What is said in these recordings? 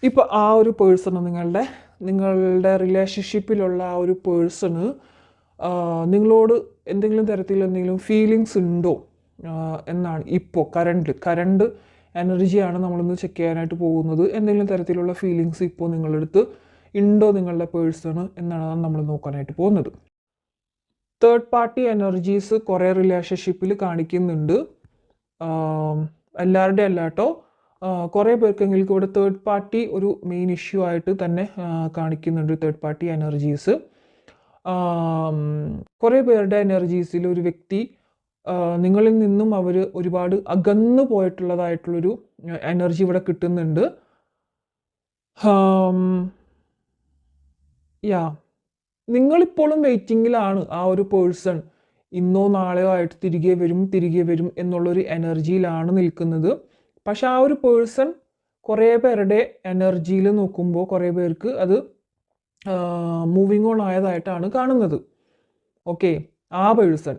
ഇപ്പോൾ ആ ഒരു പേഴ്സണ് നിങ്ങളുടെ റിലേഷൻഷിപ്പിലുള്ള ആ ഒരു പേഴ്സണ് നിങ്ങളോട് എന്തെങ്കിലും തരത്തിൽ എന്തെങ്കിലും ഫീലിങ്സ് ഉണ്ടോ എന്നാണ് ഇപ്പോൾ കറണ്ട് എനർജിയാണ് നമ്മളിന്ന് ചെക്ക് ചെയ്യാനായിട്ട് പോകുന്നത്. എന്തെങ്കിലും തരത്തിലുള്ള ഫീലിങ്സ് ഇപ്പോൾ നിങ്ങളുടെ അടുത്ത് ഉണ്ടോ നിങ്ങളുടെ പേഴ്സണ് എന്നാണ് നമ്മൾ നോക്കാനായിട്ട് പോകുന്നത്. തേർഡ് പാർട്ടി എനർജീസ് കുറേ റിലേഷൻഷിപ്പിൽ കാണിക്കുന്നുണ്ട്. എല്ലാവരുടെ അല്ല കേട്ടോ, കുറേ പേർക്കെങ്കിലും ഇവിടെ തേർഡ് പാർട്ടി ഒരു മെയിൻ ഇഷ്യൂ ആയിട്ട് തന്നെ കാണിക്കുന്നുണ്ട്. തേർഡ് പാർട്ടി എനർജീസ് കുറേ പേരുടെ എനർജീസിൽ ഒരു വ്യക്തി നിങ്ങളിൽ നിന്നും അവർ ഒരുപാട് അകന്നു പോയിട്ടുള്ളതായിട്ടുള്ളൊരു എനർജി ഇവിടെ കിട്ടുന്നുണ്ട്. യാ നിങ്ങളിപ്പോഴും വെയിറ്റിങ്ങിലാണ്. ആ ഒരു പേഴ്സൺ ഇന്നോ നാളെയോ ആയിട്ട് തിരികെ വരും എന്നുള്ളൊരു എനർജിയിലാണ് നിൽക്കുന്നത്. പക്ഷെ ആ ഒരു പേഴ്സൺ കുറേ പേരുടെ എനർജിയിൽ നോക്കുമ്പോൾ കുറേ പേർക്ക് അത് മൂവിങ് ഓൺ ആയതായിട്ടാണ് കാണുന്നത്. ഓക്കെ, ആ പേഴ്സൺ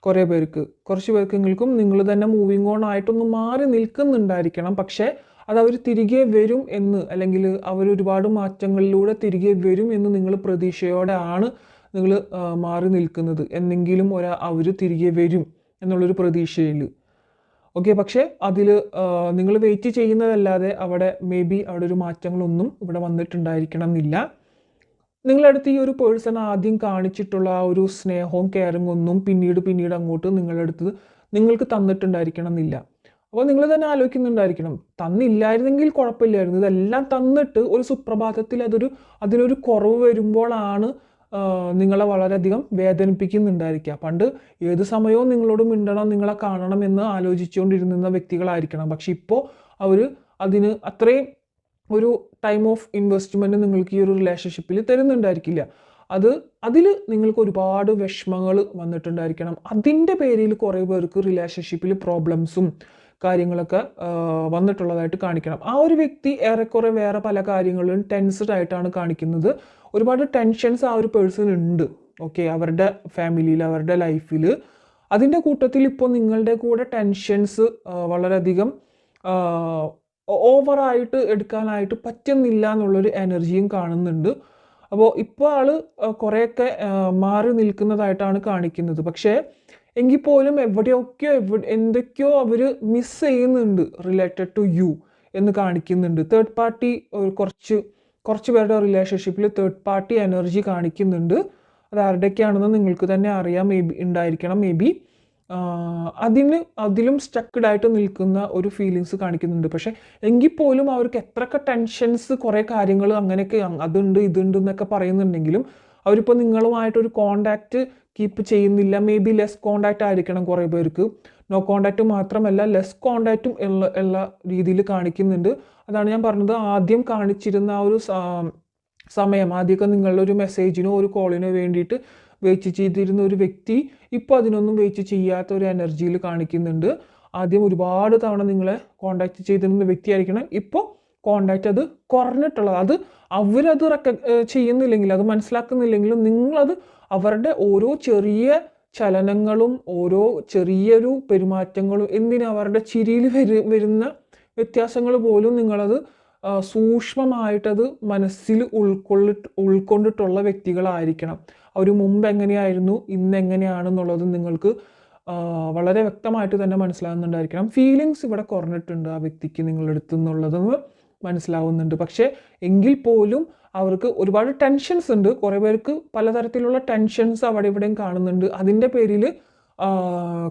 കുറച്ച് പേർക്കെങ്കിലും നിങ്ങൾ തന്നെ മൂവിങ് ഓൺ ആയിട്ടൊന്ന് മാറി നിൽക്കുന്നുണ്ടായിരിക്കണം. പക്ഷേ അത് അവർ തിരികെ വരും എന്ന്, അല്ലെങ്കിൽ അവർ ഒരുപാട് മാറ്റങ്ങളിലൂടെ തിരികെ വരും എന്ന് നിങ്ങൾ പ്രതീക്ഷയോടെ ആണ് നിങ്ങൾ മാറി നിൽക്കുന്നത്. എന്തെങ്കിലും അവർ തിരികെ വരും എന്നുള്ളൊരു പ്രതീക്ഷയിൽ. ഓക്കെ, പക്ഷേ അതിൽ നിങ്ങൾ വെയിറ്റ് ചെയ്യുന്നതല്ലാതെ അവിടെ അവിടെ ഒരു മാറ്റങ്ങളൊന്നും ഇവിടെ വന്നിട്ടുണ്ടായിരിക്കണം എന്നില്ല. നിങ്ങളടുത്ത് ഈ ഒരു പേഴ്സൺ ആദ്യം കാണിച്ചിട്ടുള്ള ആ ഒരു സ്നേഹവും കെയറിങ് ഒന്നും പിന്നീട് അങ്ങോട്ട് നിങ്ങൾക്ക് തന്നിട്ടുണ്ടായിരിക്കണം എന്നില്ല. അപ്പോൾ നിങ്ങൾ തന്നെ ആലോചിക്കുന്നുണ്ടായിരിക്കണം, തന്നില്ലായിരുന്നെങ്കിൽ കുഴപ്പമില്ലായിരുന്നു, ഇതെല്ലാം തന്നിട്ട് ഒരു സുപ്രഭാതത്തിൽ അതിനൊരു കുറവ് വരുമ്പോഴാണ് നിങ്ങളെ വളരെയധികം വേദനിപ്പിക്കുന്നുണ്ടായിരിക്കുക. പണ്ട് ഏത് സമയവും നിങ്ങളോട് മിണ്ടണം, നിങ്ങളെ കാണണം എന്ന് ആലോചിച്ചുകൊണ്ടിരുന്ന വ്യക്തികളായിരിക്കണം. പക്ഷെ ഇപ്പോൾ അവർ അതിന് അത്രയും ഒരു ടൈം ഓഫ് ഇൻവെസ്റ്റ്മെൻറ്റ് നിങ്ങൾക്ക് ഈ ഒരു റിലേഷൻഷിപ്പിൽ തരുന്നുണ്ടായിരിക്കില്ല. അതിൽ നിങ്ങൾക്ക് ഒരുപാട് വിഷമങ്ങൾ വന്നിട്ടുണ്ടായിരിക്കണം. അതിൻ്റെ പേരിൽ കുറേ പേർക്ക് റിലേഷൻഷിപ്പിൽ പ്രോബ്ലംസും കാര്യങ്ങളൊക്കെ വന്നിട്ടുള്ളതായിട്ട് കാണിക്കണം. ആ ഒരു വ്യക്തി ഏറെക്കുറെ വേറെ പല കാര്യങ്ങളിലും ടെൻസ്ഡ് ആയിട്ടാണ് കാണിക്കുന്നത്. ഒരുപാട് ടെൻഷൻസ് ആ ഒരു പേഴ്സൺ ഉണ്ട്. ഓക്കെ, അവരുടെ ഫാമിലിയിൽ, അവരുടെ ലൈഫിൽ. അതിൻ്റെ കൂട്ടത്തിൽ ഇപ്പോൾ നിങ്ങളുടെ കൂടെ ടെൻഷൻസ് വളരെയധികം ഓവറായിട്ട് എടുക്കാനായിട്ട് പറ്റുന്നില്ല എന്നുള്ളൊരു എനർജിയും കാണുന്നുണ്ട്. അപ്പോൾ ഇപ്പോൾ കുറേയൊക്കെ മാറി നിൽക്കുന്നതായിട്ടാണ് കാണിക്കുന്നത്. പക്ഷേ എങ്കിൽ പോലും എന്തൊക്കെയോ അവർ മിസ് ചെയ്യുന്നുണ്ട് റിലേറ്റഡ് ടു യു എന്ന് കാണിക്കുന്നുണ്ട്. തേർഡ് പാർട്ടി കുറച്ച് പേരുടെ റിലേഷൻഷിപ്പിൽ തേർഡ് പാർട്ടി എനർജി കാണിക്കുന്നുണ്ട്. അത് ആരുടെയൊക്കെയാണെന്ന് നിങ്ങൾക്ക് തന്നെ അറിയാം, ഉണ്ടായിരിക്കണം. അതിലും സ്റ്റക്ക്ഡ് ആയിട്ട് നിൽക്കുന്ന ഒരു ഫീലിങ്സ് കാണിക്കുന്നുണ്ട്. പക്ഷെ എങ്കിൽ പോലും അവർക്ക് എത്രയൊക്കെ ടെൻഷൻസ്, കുറേ കാര്യങ്ങൾ അങ്ങനെയൊക്കെ അതുണ്ട് ഇതുണ്ട് എന്നൊക്കെ പറയുന്നുണ്ടെങ്കിലും അവരിപ്പോൾ നിങ്ങളുമായിട്ടൊരു കോണ്ടാക്റ്റ് കീപ്പ് ചെയ്യുന്നില്ല. ലെസ് കോണ്ടാക്റ്റ് ആയിരിക്കണം കുറേ പേർക്ക്. നോ കോണ്ടാക്റ്റ് മാത്രമല്ല, ലെസ് കോണ്ടാക്റ്റും ഉള്ള രീതിയിൽ കാണിക്കുന്നുണ്ട്. അതാണ് ഞാൻ പറഞ്ഞത്, ആദ്യം കാണിച്ചിരുന്ന ആ ഒരു സമയം, ആദ്യമൊക്കെ നിങ്ങളുടെ ഒരു മെസ്സേജിനോ ഒരു കോളിനോ വേണ്ടിയിട്ട് വെയിറ്റ് ചെയ്തിരുന്ന ഒരു വ്യക്തി ഇപ്പോൾ അതിനൊന്നും വെയിറ്റ് ചെയ്യാത്ത ഒരു എനർജിയിൽ കാണിക്കുന്നുണ്ട്. ആദ്യം ഒരുപാട് തവണ നിങ്ങളെ കോണ്ടാക്ട് ചെയ്തിരുന്ന വ്യക്തിയായിരിക്കണം ഇപ്പോൾ കോണ്ടാക്റ്റ് അത് കുറഞ്ഞിട്ടുള്ളത്. അവരത് ചെയ്യുന്നില്ലെങ്കിൽ, അത് മനസ്സിലാക്കുന്നില്ലെങ്കിലും നിങ്ങളത് അവരുടെ ഓരോ ചെറിയ ചലനങ്ങളും ഓരോ ചെറിയൊരു പെരുമാറ്റങ്ങളും അവരുടെ ചിരിയിൽ വരുന്ന വ്യത്യാസങ്ങൾ പോലും നിങ്ങളത് സൂക്ഷ്മമായിട്ടത് മനസ്സിൽ ഉൾക്കൊണ്ടിട്ടുള്ള വ്യക്തികളായിരിക്കണം. അവർ മുമ്പ് എങ്ങനെയായിരുന്നു, ഇന്ന് എങ്ങനെയാണെന്നുള്ളത് നിങ്ങൾക്ക് വളരെ വ്യക്തമായിട്ട് തന്നെ മനസ്സിലാകുന്നുണ്ടായിരിക്കണം. ഫീലിങ്സ് ഇവിടെ കുറഞ്ഞിട്ടുണ്ട് ആ വ്യക്തിക്ക് നിങ്ങളുടെ അടുത്ത് നിന്നുള്ളതെന്ന് മനസ്സിലാവുന്നുണ്ട്. പക്ഷേ എങ്കിൽ പോലും അവർക്ക് ഒരുപാട് ടെൻഷൻസ് ഉണ്ട്. കുറേ പേർക്ക് പലതരത്തിലുള്ള ടെൻഷൻസ് അവിടെ ഇവിടെയും കാണുന്നുണ്ട്. അതിൻ്റെ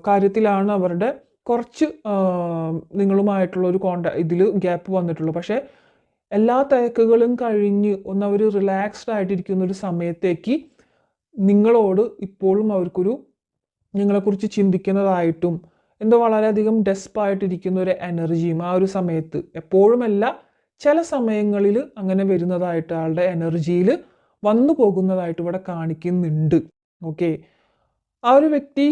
കാര്യത്തിലാണ് അവരുടെ കുറച്ച് നിങ്ങളുമായിട്ടുള്ള ഒരു ഇതിൽ ഗ്യാപ്പ് വന്നിട്ടുള്ളൂ. പക്ഷേ എല്ലാ തിരക്കുകളും കഴിഞ്ഞ് അവർ റിലാക്സ്ഡ് ആയിട്ടിരിക്കുന്ന ഒരു സമയത്തേക്ക് നിങ്ങളോട് ഇപ്പോഴും അവർക്കൊരു നിങ്ങളെക്കുറിച്ച് ചിന്തിക്കുന്നതായിട്ടും എന്തോ വളരെയധികം ഡെസ്പായിട്ടിരിക്കുന്ന ഒരു എനർജിയും ആ ഒരു സമയത്ത്, എപ്പോഴുമല്ല ചില സമയങ്ങളിൽ അങ്ങനെ വരുന്നതായിട്ട് ആളുടെ എനർജിയിൽ വന്നു പോകുന്നതായിട്ട് ഇവിടെ കാണിക്കുന്നുണ്ട്. ഓക്കെ, ആ ഒരു വ്യക്തി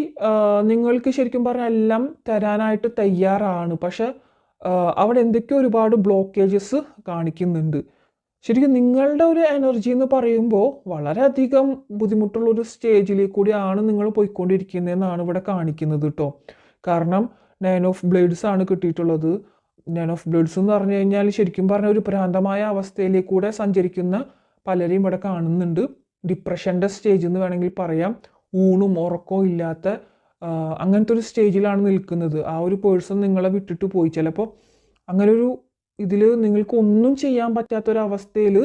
നിങ്ങൾക്ക് ശരിക്കും പറഞ്ഞാൽ എല്ലാം തരാനായിട്ട് തയ്യാറാണ്. പക്ഷെ അവിടെ എന്തൊക്കെയോ ഒരുപാട് ബ്ലോക്കേജസ് കാണിക്കുന്നുണ്ട്. ശരിക്കും നിങ്ങളുടെ ഒരു എനർജി എന്ന് പറയുമ്പോൾ വളരെയധികം ബുദ്ധിമുട്ടുള്ളൊരു സ്റ്റേജിലേക്ക് കൂടിയാണ് നിങ്ങൾ പോയിക്കൊണ്ടിരിക്കുന്നതെന്നാണ് ഇവിടെ കാണിക്കുന്നത് കേട്ടോ. കാരണം 9 ഓഫ് ബ്ലേഡ്സ് ആണ് കിട്ടിയിട്ടുള്ളത്. നൺ ഓഫ് ബ്ലഡ്സ് എന്ന് പറഞ്ഞു കഴിഞ്ഞാൽ ശരിക്കും പറഞ്ഞ ഒരു ഭ്രാന്തമായ അവസ്ഥയിലേക്കൂടെ സഞ്ചരിക്കുന്ന പലരെയും ഇവിടെ കാണുന്നുണ്ട്. ഡിപ്രഷൻ്റെ സ്റ്റേജ് എന്ന് വേണമെങ്കിൽ പറയാം. ഊണും ഉറക്കവും ഇല്ലാത്ത അങ്ങനത്തെ ഒരു സ്റ്റേജിലാണ് നിൽക്കുന്നത്. ആ ഒരു പേഴ്സൺ നിങ്ങളെ വിട്ടിട്ട് പോയി. ചിലപ്പോൾ അങ്ങനൊരു ഇതിൽ നിങ്ങൾക്ക് ഒന്നും ചെയ്യാൻ പറ്റാത്തൊരവസ്ഥയിൽ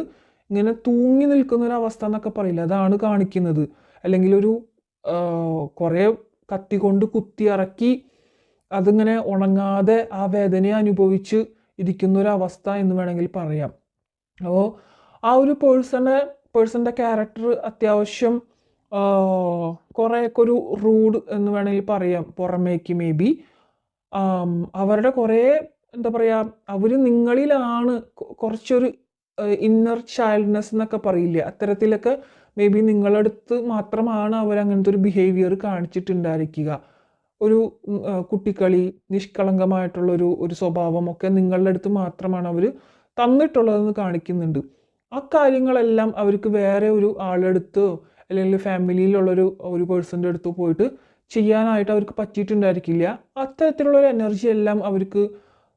ഇങ്ങനെ തൂങ്ങി നിൽക്കുന്നൊരവസ്ഥ എന്നൊക്കെ പറയില്ല, അതാണ് കാണിക്കുന്നത്. അല്ലെങ്കിൽ ഒരു കുറേ കത്തി കൊണ്ട് കുത്തി ഇറക്കി അതിങ്ങനെ ഉണങ്ങാതെ ആ വേദനയെ അനുഭവിച്ച് ഇരിക്കുന്നൊരവസ്ഥ എന്ന് വേണമെങ്കിൽ പറയാം. അപ്പോൾ ആ ഒരു പേഴ്സൻ്റെ ക്യാരക്ടർ അത്യാവശ്യം കുറേയൊക്കെ ഒരു റൂഡ് എന്ന് വേണമെങ്കിൽ പറയാം. പുറമേക്ക് മേ ബി അവരുടെ കുറേ എന്താ പറയുക, അവർ നിങ്ങളിലാണ് കുറച്ചൊരു ഇന്നർ ചൈൽഡ്നെസ് എന്നൊക്കെ പറയില്ലേ, അത്തരത്തിലൊക്കെ മേ ബി നിങ്ങളടുത്ത് മാത്രമാണ് അവരങ്ങനത്തെ ഒരു ബിഹേവിയർ കാണിച്ചിട്ടുണ്ടായിരിക്കുക. ഒരു കുട്ടിക്കളി, നിഷ്കളങ്കമായിട്ടുള്ളൊരു സ്വഭാവം ഒക്കെ നിങ്ങളുടെ അടുത്ത് മാത്രമാണ് അവർ തന്നിട്ടുള്ളതെന്ന് കാണിക്കുന്നുണ്ട്. ആ കാര്യങ്ങളെല്ലാം അവർക്ക് വേറെ ഒരു ആളെടുത്ത് അല്ലെങ്കിൽ ഫാമിലിയിലുള്ളൊരു പേഴ്സൻ്റെ അടുത്ത് പോയിട്ട് ചെയ്യാനായിട്ട് അവർക്ക് പറ്റിയിട്ടുണ്ടായിരിക്കില്ല. അത്തരത്തിലുള്ളൊരു എനർജി എല്ലാം അവർക്ക്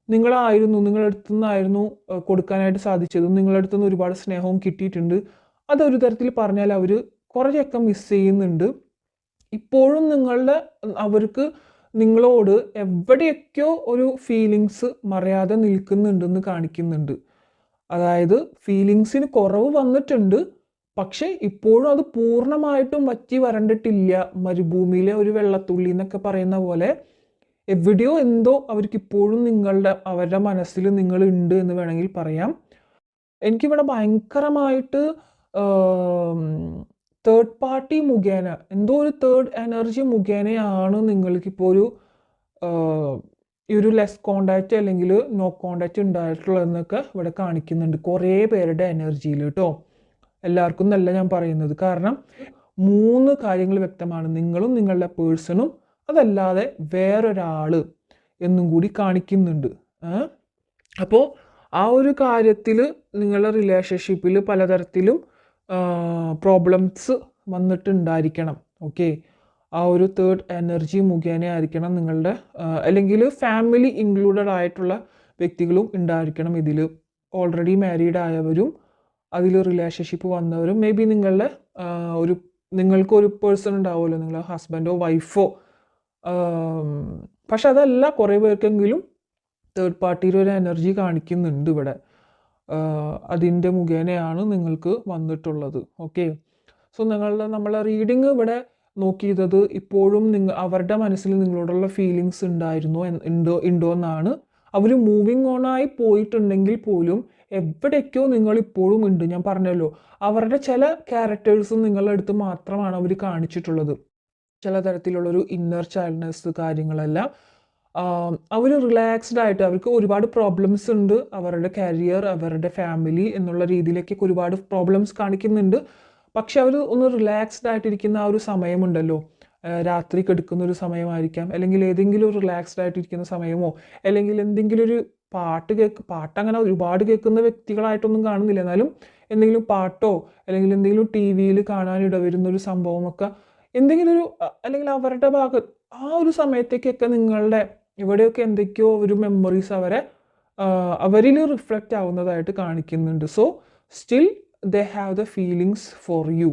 നിങ്ങളുടെ അടുത്തു നിന്നായിരുന്നു കൊടുക്കാനായിട്ട് സാധിച്ചതും നിങ്ങളുടെ അടുത്തു നിന്ന് ഒരുപാട് സ്നേഹവും കിട്ടിയിട്ടുണ്ട്. അതൊരു തരത്തിൽ പറഞ്ഞാൽ അവർ കുറേയൊക്കെ മിസ് ചെയ്യുന്നുണ്ട്. ഇപ്പോഴും അവർക്ക് നിങ്ങളോട് എവിടെയൊക്കെയോ ഒരു ഫീലിങ്സ് മറയാതെ നിൽക്കുന്നുണ്ടെന്ന് കാണിക്കുന്നുണ്ട്. അതായത് ഫീലിങ്സിന് കുറവ് വന്നിട്ടുണ്ട്, പക്ഷെ ഇപ്പോഴും അത് പൂർണ്ണമായിട്ടും വറ്റി വരണ്ടിട്ടില്ല. മരുഭൂമിയിലെ ഒരു വെള്ളത്തുള്ളി എന്നൊക്കെ പറയുന്ന പോലെ എവിടെയോ എന്തോ അവർക്ക് ഇപ്പോഴും അവരുടെ മനസ്സിൽ നിങ്ങളുണ്ട് എന്ന് വേണമെങ്കിൽ പറയാം. എനിക്കിവിടെ ഭയങ്കരമായിട്ട് തേർഡ് പാർട്ടി മുഖേന എന്തോ ഒരു തേർഡ് എനർജി മുഖേനയാണ് നിങ്ങൾക്കിപ്പോൾ ഈ ഒരു ലെസ് കോണ്ടാക്റ്റ് അല്ലെങ്കിൽ നോ കോണ്ടാക്റ്റ് ഉണ്ടായിട്ടുള്ളതെന്നൊക്കെ ഇവിടെ കാണിക്കുന്നുണ്ട് കുറേ പേരുടെ എനർജിയിൽ കേട്ടോ. എല്ലാവർക്കും എന്നല്ല ഞാൻ പറയുന്നത്, കാരണം 3 കാര്യങ്ങൾ വ്യക്തമാണ്. നിങ്ങളും നിങ്ങളുടെ പേഴ്സണും അതല്ലാതെ വേറൊരാൾ എന്നും കൂടി കാണിക്കുന്നുണ്ട്. അപ്പോൾ ആ ഒരു കാര്യത്തിൽ നിങ്ങളുടെ റിലേഷൻഷിപ്പിൽ പലതരത്തിലും പ്രോബ്ലംസ് വന്നിട്ടുണ്ടായിരിക്കണം. ഓക്കെ, ആ ഒരു തേർഡ് എനർജി മുഖേന ആയിരിക്കണം നിങ്ങളുടെ, അല്ലെങ്കിൽ ഫാമിലി ഇൻക്ലൂഡഡ് ആയിട്ടുള്ള വ്യക്തികളും ഉണ്ടായിരിക്കണം ഇതിൽ. ഓൾറെഡി മാരീഡ് ആയവരും അതിൽ റിലേഷൻഷിപ്പ് വന്നവരും മേ ബി നിങ്ങൾക്കൊരു പേഴ്സൺ ഉണ്ടാവുമല്ലോ, നിങ്ങളുടെ ഹസ്ബൻഡോ വൈഫോ. പക്ഷെ അതല്ല, കുറേ പേർക്കെങ്കിലും തേർഡ് പാർട്ടിയുടെ ഒരു എനർജി കാണിക്കുന്നുണ്ട് ഇവിടെ. അതിൻ്റെ മുഖേനയാണ് നിങ്ങൾക്ക് വന്നിട്ടുള്ളത്. ഓക്കെ, സോ നമ്മളെ റീഡിങ് ഇവിടെ നോക്കിയത് ഇപ്പോഴും അവരുടെ മനസ്സിൽ നിങ്ങളോടുള്ള ഫീലിങ്സ് ഉണ്ടോ എന്നാണ്. അവർ മൂവിങ് ഓൺ ആയി പോയിട്ടുണ്ടെങ്കിൽ പോലും എവിടേക്കോ നിങ്ങളിപ്പോഴും ഉണ്ട്. ഞാൻ പറഞ്ഞല്ലോ, അവരുടെ ചില ക്യാരക്ടേഴ്സും നിങ്ങളുടെ അടുത്ത് മാത്രമാണ് അവർ കാണിച്ചിട്ടുള്ളത്. ചില തരത്തിലുള്ളൊരു ഇന്നർ ചൈൽഡ്നെസ് കാര്യങ്ങളെല്ലാം. അവർ റിലാക്സ്ഡ് ആയിട്ട്, അവർക്ക് ഒരുപാട് പ്രോബ്ലംസ് ഉണ്ട്, അവരുടെ കരിയർ, അവരുടെ ഫാമിലി എന്നുള്ള രീതിയിലേക്കൊക്കെ ഒരുപാട് പ്രോബ്ലംസ് കാണിക്കുന്നുണ്ട്. പക്ഷെ അവർ ഒന്ന് റിലാക്സ്ഡ് ആയിട്ടിരിക്കുന്ന ആ ഒരു സമയമുണ്ടല്ലോ, രാത്രി കിടക്കുന്ന ഒരു സമയമായിരിക്കാം, അല്ലെങ്കിൽ ഏതെങ്കിലും ഒരു റിലാക്സ്ഡ് ആയിട്ടിരിക്കുന്ന സമയമോ, അല്ലെങ്കിൽ എന്തെങ്കിലും ഒരു പാട്ട് അങ്ങനെ ഒരുപാട് കേൾക്കുന്ന വ്യക്തികളായിട്ടൊന്നും കാണുന്നില്ല, എന്നാലും എന്തെങ്കിലും പാട്ടോ അല്ലെങ്കിൽ എന്തെങ്കിലും ടി വിയിൽ കാണാനിടവരുന്നൊരു സംഭവമൊക്കെ എന്തെങ്കിലും അല്ലെങ്കിൽ അവരുടെ ഭാഗത്ത് ആ ഒരു സമയത്തേക്കൊക്കെ നിങ്ങളുടെ ഇവിടെയൊക്കെ എന്തൊക്കെയോ ഒരു മെമ്മറീസ് അവരിൽ റിഫ്ലക്റ്റ് ആവുന്നതായിട്ട് കാണിക്കുന്നുണ്ട്. So still they have the feelings for you.